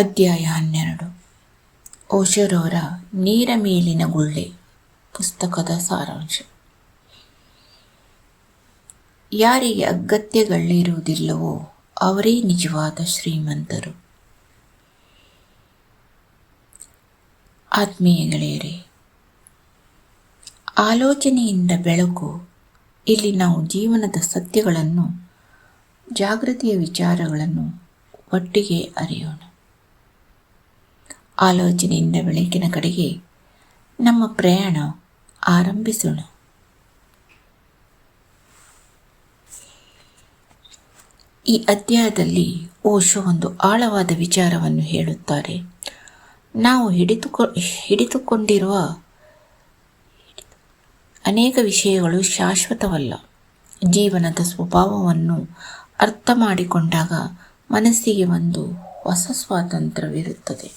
ಅಧ್ಯಾಯ 12. ಓಶೋರವರ ನೀರ ಮೇಲಿನ ಗುಳ್ಳೆ ಪುಸ್ತಕದ ಸಾರಾಂಶ. ಯಾರಿಗೆ ಅಗತ್ಯಗಳಿರುವುದಿಲ್ಲವೋ ಅವರೇ ನಿಜವಾದ ಶ್ರೀಮಂತರು. ಆತ್ಮೀಯ ಗೆಳೆಯರೇ, ಆಲೋಚನೆಯಿಂದ ಬೆಳಕು. ಇಲ್ಲಿ ನಾವು ಜೀವನದ ಸತ್ಯಗಳನ್ನು, ಜಾಗೃತಿಯ ವಿಚಾರಗಳನ್ನು ಒಟ್ಟಿಗೆ ಅರಿಯೋಣ. ಆಲೋಚನೆಯಿಂದ ಬೆಳಕಿನ ಕಡೆಗೆ ನಮ್ಮ ಪ್ರಯಾಣ ಆರಂಭಿಸೋಣ. ಈ ಅಧ್ಯಾಯದಲ್ಲಿ ಓಶೋ ಒಂದು ಆಳವಾದ ವಿಚಾರವನ್ನು ಹೇಳುತ್ತಾರೆ. ನಾವು ಹಿಡಿದುಕೊಂಡಿರುವ ಅನೇಕ ವಿಷಯಗಳು ಶಾಶ್ವತವಲ್ಲ. ಜೀವನದ ಸ್ವಭಾವವನ್ನು ಅರ್ಥ ಮಾಡಿಕೊಂಡಾಗ ಮನಸ್ಸಿಗೆ ಒಂದು ಹೊಸ ಸ್ವಾತಂತ್ರ್ಯವಿರುತ್ತದೆ.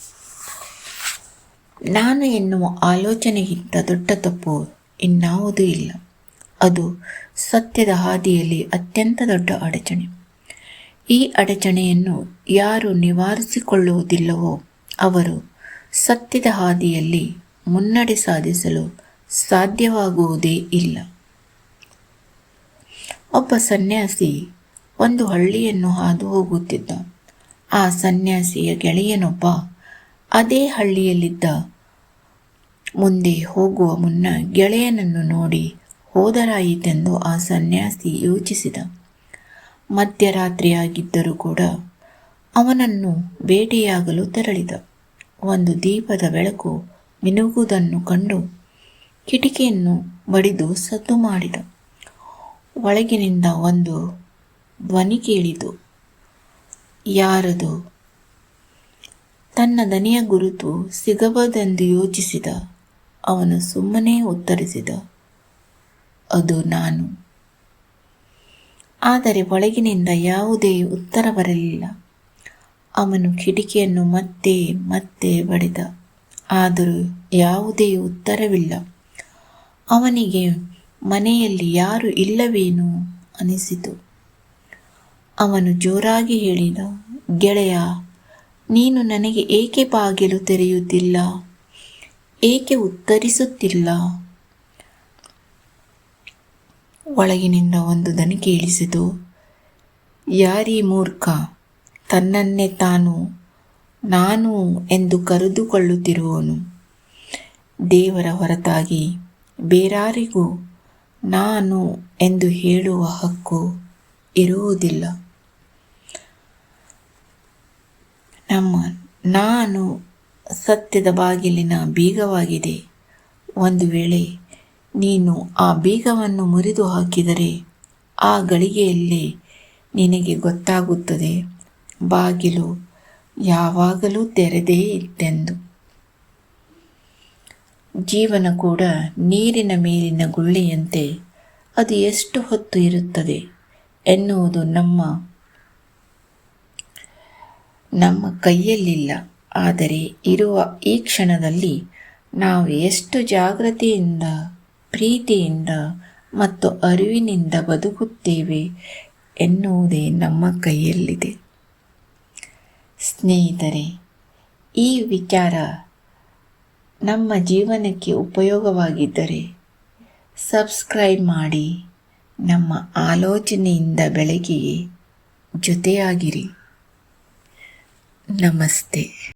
ನಾನು ಎನ್ನುವ ಆಲೋಚನೆಗಿಂತ ದೊಡ್ಡ ತಪ್ಪು ಇನ್ನಾವುದೂ ಇಲ್ಲ. ಅದು ಸತ್ಯದ ಹಾದಿಯಲ್ಲಿ ಅತ್ಯಂತ ದೊಡ್ಡ ಅಡಚಣೆ. ಈ ಅಡಚಣೆಯನ್ನು ಯಾರು ನಿವಾರಿಸಿಕೊಳ್ಳುವುದಿಲ್ಲವೋ ಅವರು ಸತ್ಯದ ಹಾದಿಯಲ್ಲಿ ಮುನ್ನಡೆ ಸಾಧಿಸಲು ಸಾಧ್ಯವಾಗುವುದೇ ಇಲ್ಲ. ಒಬ್ಬ ಸನ್ಯಾಸಿ ಒಂದು ಹಳ್ಳಿಯನ್ನು ಹಾದು ಹೋಗುತ್ತಿದ್ದ. ಆ ಸನ್ಯಾಸಿಯ ಗೆಳೆಯನೊಬ್ಬ ಅದೇ ಹಳ್ಳಿಯಲ್ಲಿದ್ದ. ಮುಂದೆ ಹೋಗುವ ಮುನ್ನ ಗೆಳೆಯನನ್ನು ನೋಡಿ ಹೋದರಾಯಿತೆಂದು ಆ ಸನ್ಯಾಸಿ ಯೋಚಿಸಿದ. ಮಧ್ಯರಾತ್ರಿಯಾಗಿದ್ದರೂ ಕೂಡ ಅವನನ್ನು ಭೇಟಿಯಾಗಲು ತೆರಳಿದ. ಒಂದು ದೀಪದ ಬೆಳಕು ಮಿನುಗುವುದನ್ನು ಕಂಡು ಕಿಟಿಕಿಯನ್ನು ಬಡಿದು ಸದ್ದು ಮಾಡಿದ. ಒಳಗಿನಿಂದ ಒಂದು ಧ್ವನಿ ಕೇಳಿತು. ಯಾರದು? ತನ್ನ ದನಿಯ ಗುರುತು ಸಿಗಬಹುದೆಂದು ಯೋಚಿಸಿದ. ಅವನು ಸುಮ್ಮನೆ ಉತ್ತರಿಸಿದ, ಅದು ನಾನು. ಆದರೆ ಒಳಗಿನಿಂದ ಯಾವುದೇ ಉತ್ತರ ಬರಲಿಲ್ಲ. ಅವನು ಕಿಟಿಕಿಯನ್ನು ಮತ್ತೆ ಮತ್ತೆ ಬಡಿದ. ಆದರೂ ಯಾವುದೇ ಉತ್ತರವಿಲ್ಲ. ಅವನಿಗೆ ಮನೆಯಲ್ಲಿ ಯಾರು ಇಲ್ಲವೇನೋ ಅನಿಸಿತು. ಅವನು ಜೋರಾಗಿ ಹೇಳಿದ, ಗೆಳೆಯ, ನೀನು ನನಗೆ ಏಕೆ ಬಾಗಿಲು ತೆರೆಯುತ್ತಿಲ್ಲ? ಏಕೆ ಉತ್ತರಿಸುತ್ತಿಲ್ಲ? ಒಳಗಿನಿಂದ ಒಂದು ದನಿ ಕೇಳಿಸಿತು, ಯಾರೀ ಮೂರ್ಖ, ತನ್ನನ್ನೇ ತಾನು ನಾನು ಎಂದು ಕರೆದುಕೊಳ್ಳುತ್ತಿರುವನು. ದೇವರ ಹೊರತಾಗಿ ಬೇರಾರಿಗೂ ನಾನು ಎಂದು ಹೇಳುವ ಹಕ್ಕು ಇರುವುದಿಲ್ಲ. ನಾನು ಸತ್ಯದ ಬಾಗಿಲಿನ ಬೀಗವಾಗಿದೆ. ಒಂದು ವೇಳೆ ನೀನು ಆ ಬೀಗವನ್ನು ಮುರಿದು ಹಾಕಿದರೆ ಆ ಗಳಿಗೆಯಲ್ಲೇ ನಿನಗೆ ಗೊತ್ತಾಗುತ್ತದೆ ಬಾಗಿಲು ಯಾವಾಗಲೂ ತೆರೆದೇ ಇತ್ತೆಂದು. ಜೀವನ ಕೂಡ ನೀರಿನ ಮೇಲಿನ ಗುಳ್ಳೆಯಂತೆ ಅದು ಎಷ್ಟು ಹೊತ್ತು ಇರುತ್ತದೆ ಎನ್ನುವುದು ನಮ್ಮ ಕೈಯಲ್ಲಿಲ್ಲ. ಆದರೆ ಇರುವ ಈ ಕ್ಷಣದಲ್ಲಿ ನಾವು ಎಷ್ಟು ಜಾಗೃತಿಯಿಂದ, ಪ್ರೀತಿಯಿಂದ ಮತ್ತು ಅರಿವಿನಿಂದ ಬದುಕುತ್ತೇವೆ ಎನ್ನುವುದೇ ನಮ್ಮ ಕೈಯಲ್ಲಿದೆ. ಸ್ನೇಹಿತರೆ, ಈ ವಿಚಾರ ನಮ್ಮ ಜೀವನಕ್ಕೆ ಉಪಯೋಗವಾಗಿದ್ದರೆ ಸಬ್ಸ್ಕ್ರೈಬ್ ಮಾಡಿ. ನಮ್ಮ ಆಲೋಚನೆಯಿಂದ ಬೆಳಕಿಗೆ ಜೊತೆಯಾಗಿರಿ. ನಮಸ್ತೆ.